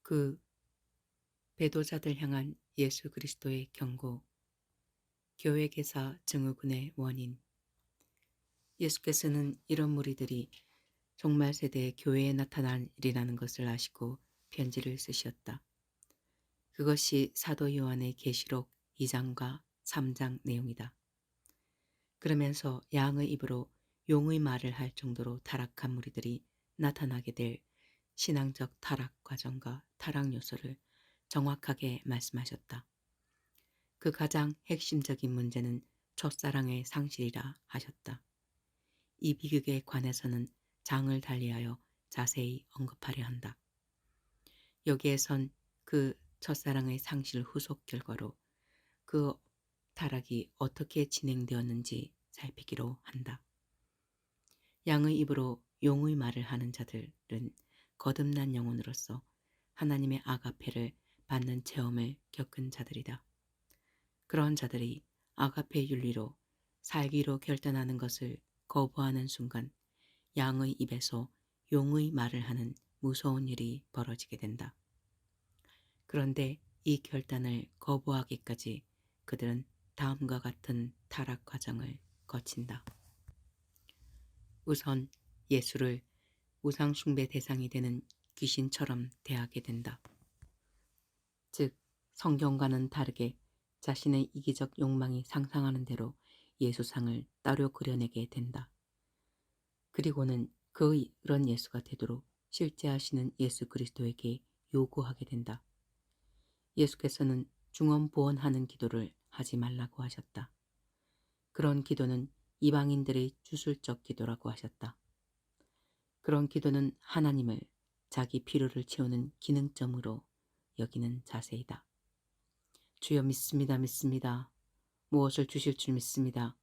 그 배도자들 향한 예수 그리스도의 경고, 교회개사 증후군의 원인. 예수께서는 이런 무리들이 종말 세대의 교회에 나타날 일이라는 것을 아시고 편지를 쓰셨다. 그것이 사도 요한의 계시록 2장과 3장 내용이다. 그러면서 양의 입으로 용의 말을 할 정도로 타락한 무리들이 나타나게 될 신앙적 타락 과정과 타락 요소를 정확하게 말씀하셨다. 그 가장 핵심적인 문제는 첫사랑의 상실이라 하셨다. 이 비극에 관해서는 장을 달리하여 자세히 언급하려 한다. 여기에선 그 첫사랑의 상실 후속 결과로 그 타락이 어떻게 진행되었는지 살피기로 한다. 양의 입으로 용의 말을 하는 자들은 거듭난 영혼으로서 하나님의 아가페를 받는 체험을 겪은 자들이다. 그런 자들이 아가페 윤리로 살기로 결단하는 것을 거부하는 순간 양의 입에서 용의 말을 하는 무서운 일이 벌어지게 된다. 그런데 이 결단을 거부하기까지 그들은 다음과 같은 타락 과정을 거친다. 우선 예수를 우상 숭배 대상이 되는 귀신처럼 대하게 된다. 즉, 성경과는 다르게 자신의 이기적 욕망이 상상하는 대로 예수상을 따로 그려내게 된다. 그리고는 그런 예수가 되도록 실제 하시는 예수 그리스도에게 요구하게 된다. 예수께서는 중언부언하는 기도를 하지 말라고 하셨다. 그런 기도는 이방인들의 주술적 기도라고 하셨다. 그런 기도는 하나님을 자기 필요를 채우는 기능점으로 여기는 자세이다. 주여 믿습니다. 믿습니다. 무엇을 주실 줄 믿습니다.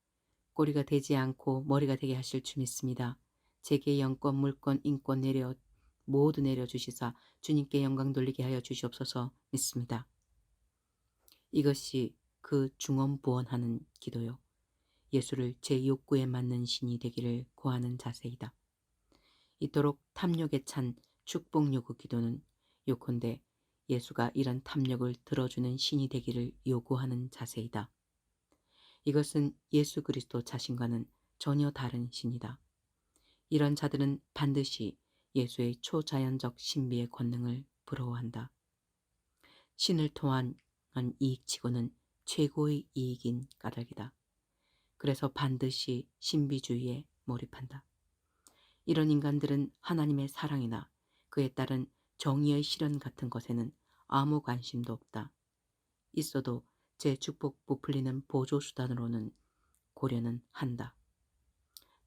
꼬리가 되지 않고 머리가 되게 하실 줄 믿습니다. 제게 영권, 물권, 인권 모두 내려주시사 주님께 영광 돌리게 하여 주시옵소서. 믿습니다. 이것이 그 중언부언하는 기도요. 예수를 제 욕구에 맞는 신이 되기를 구하는 자세이다. 이토록 탐욕에 찬 축복 요구 기도는 요컨대 예수가 이런 탐욕을 들어주는 신이 되기를 요구하는 자세이다. 이것은 예수 그리스도 자신과는 전혀 다른 신이다. 이런 자들은 반드시 예수의 초자연적 신비의 권능을 부러워한다. 신을 통한 이익치고는 최고의 이익인 까닭이다. 그래서 반드시 신비주의에 몰입한다. 이런 인간들은 하나님의 사랑이나 그에 따른 정의의 실현 같은 것에는 아무 관심도 없다. 있어도 제 축복 부풀리는 보조수단으로는 고려는 한다.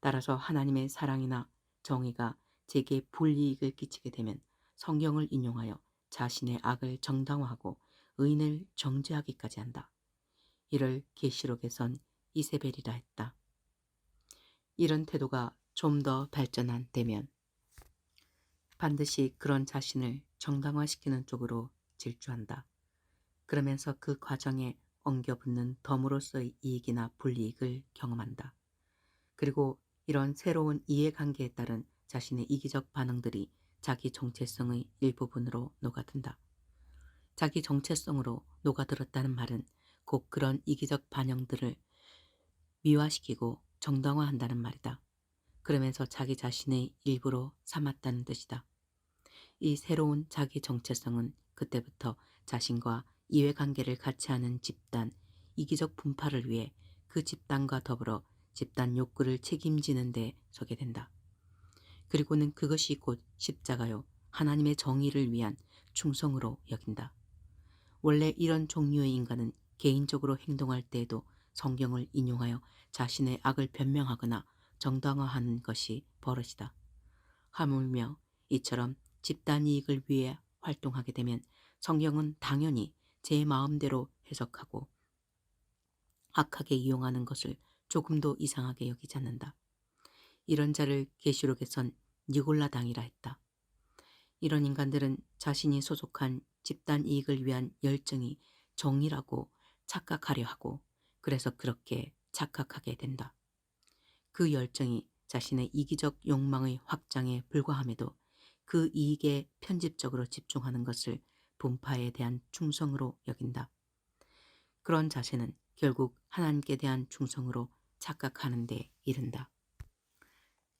따라서 하나님의 사랑이나 정의가 제게 불이익을 끼치게 되면 성경을 인용하여 자신의 악을 정당화하고 의인을 정죄하기까지 한다. 이를 계시록에선 이세벨이라 했다. 이런 태도가 좀 더 발전한다면 반드시 그런 자신을 정당화시키는 쪽으로 질주한다. 그러면서 그 과정에 엉겨붙는 덤으로서의 이익이나 불이익을 경험한다. 그리고 이런 새로운 이해관계에 따른 자신의 이기적 반응들이 자기 정체성의 일부분으로 녹아든다. 자기 정체성으로 녹아들었다는 말은 곧 그런 이기적 반영들을 미화시키고 정당화한다는 말이다. 그러면서 자기 자신의 일부로 삼았다는 뜻이다. 이 새로운 자기 정체성은 그때부터 자신과 이해관계를 같이 하는 집단, 이기적 분파를 위해 그 집단과 더불어 집단 욕구를 책임지는 데 서게 된다. 그리고는 그것이 곧 십자가요, 하나님의 정의를 위한 충성으로 여긴다. 원래 이런 종류의 인간은 개인적으로 행동할 때에도 성경을 인용하여 자신의 악을 변명하거나 정당화하는 것이 버릇이다. 하물며 이처럼 집단 이익을 위해 활동하게 되면 성경은 당연히 제 마음대로 해석하고 악하게 이용하는 것을 조금도 이상하게 여기지 않는다. 이런 자를 계시록에선 니골라당이라 했다. 이런 인간들은 자신이 소속한 집단 이익을 위한 열정이 정의라고 착각하려 하고 그래서 그렇게 착각하게 된다. 그 열정이 자신의 이기적 욕망의 확장에 불과함에도 그 이익에 편집적으로 집중하는 것을 분파에 대한 충성으로 여긴다. 그런 자세는 결국 하나님께 대한 충성으로 착각하는 데 이른다.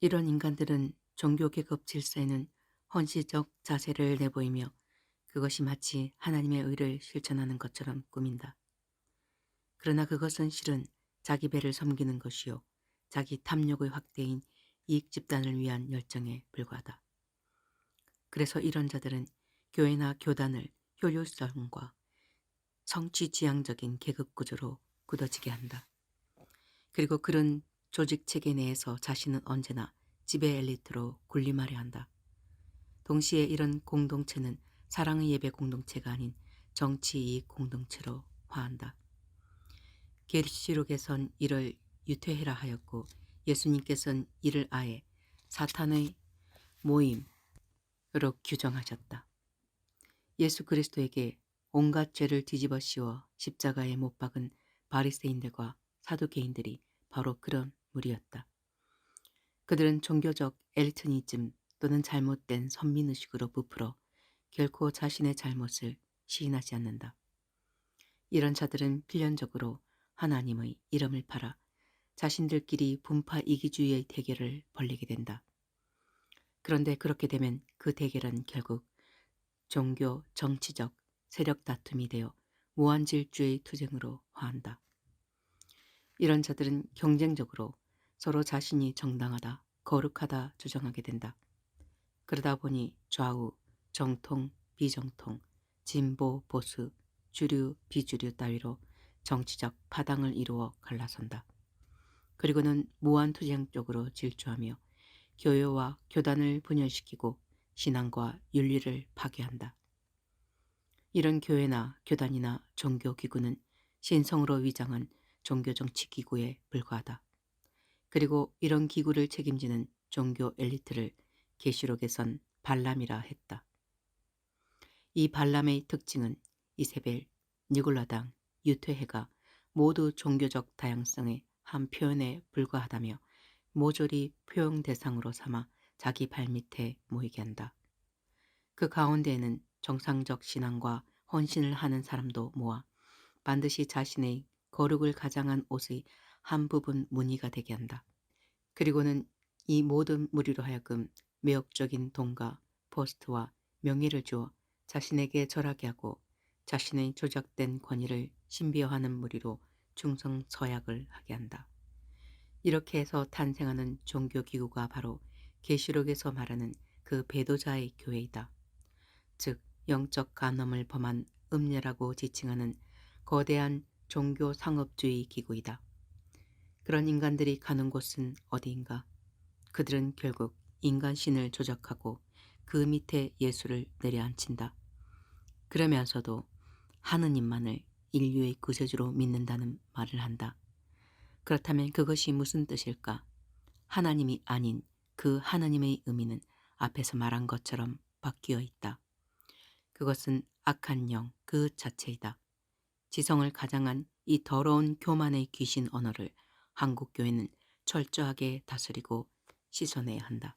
이런 인간들은 종교계급 질서에는 헌시적 자세를 내보이며 그것이 마치 하나님의 의를 실천하는 것처럼 꾸민다. 그러나 그것은 실은 자기 배를 섬기는 것이요 자기 탐욕의 확대인 이익 집단을 위한 열정에 불과하다. 그래서 이런 자들은 교회나 교단을 효율성과 성취지향적인 계급 구조로 굳어지게 한다. 그리고 그런 조직 체계 내에서 자신은 언제나 지배 엘리트로 군림하려 한다. 동시에 이런 공동체는 사랑의 예배 공동체가 아닌 정치 이익 공동체로 화한다. 계시록에선 이를 유퇴해라 하였고 예수님께서는 이를 아예 사탄의 모임으로 규정하셨다. 예수 그리스도에게 온갖 죄를 뒤집어 씌워 십자가에 못 박은 바리새인들과 사두개인들이 바로 그런 무리였다. 그들은 종교적 엘리트니즘 또는 잘못된 선민의식으로 부풀어 결코 자신의 잘못을 시인하지 않는다. 이런 자들은 필연적으로 하나님의 이름을 팔아 자신들끼리 분파 이기주의의 대결을 벌이게 된다. 그런데 그렇게 되면 그 대결은 결국 종교, 정치적, 세력 다툼이 되어 무한질주의 투쟁으로 화한다. 이런 자들은 경쟁적으로 서로 자신이 정당하다, 거룩하다 주장하게 된다. 그러다 보니 좌우, 정통, 비정통, 진보, 보수, 주류, 비주류 따위로 정치적 파당을 이루어 갈라선다. 그리고는 무한투쟁 쪽으로 질주하며 교회와 교단을 분열시키고 신앙과 윤리를 파괴한다. 이런 교회나 교단이나 종교기구는 신성으로 위장한 종교정치기구에 불과하다. 그리고 이런 기구를 책임지는 종교 엘리트를 계시록에선 발람이라 했다. 이 발람의 특징은 이세벨, 니골라당, 유퇴해가 모두 종교적 다양성의 한 표현에 불과하다며 모조리 포용 대상으로 삼아 자기 발밑에 모이게 한다. 그 가운데에는 정상적 신앙과 헌신을 하는 사람도 모아 반드시 자신의 거룩을 가장한 옷의 한 부분 무늬가 되게 한다. 그리고는 이 모든 무리로 하여금 매혹적인 돈과 포스트와 명예를 주어 자신에게 절하게 하고 자신의 조작된 권위를 신비화하는 무리로 충성서약을 하게 한다. 이렇게 해서 탄생하는 종교기구가 바로 계시록에서 말하는 그 배도자의 교회이다. 즉 영적 간음을 범한 음녀라고 지칭하는 거대한 종교 상업주의 기구이다. 그런 인간들이 가는 곳은 어디인가? 그들은 결국 인간신을 조작하고 그 밑에 예수를 내려앉힌다. 그러면서도 하느님만을 인류의 구세주로 믿는다는 말을 한다. 그렇다면 그것이 무슨 뜻일까? 하나님이 아닌 그 하나님의 의미는 앞에서 말한 것처럼 바뀌어 있다. 그것은 악한 영 그 자체이다. 지성을 가장한 이 더러운 교만의 귀신 언어를 한국교회는 철저하게 다스리고 씻어내야 한다.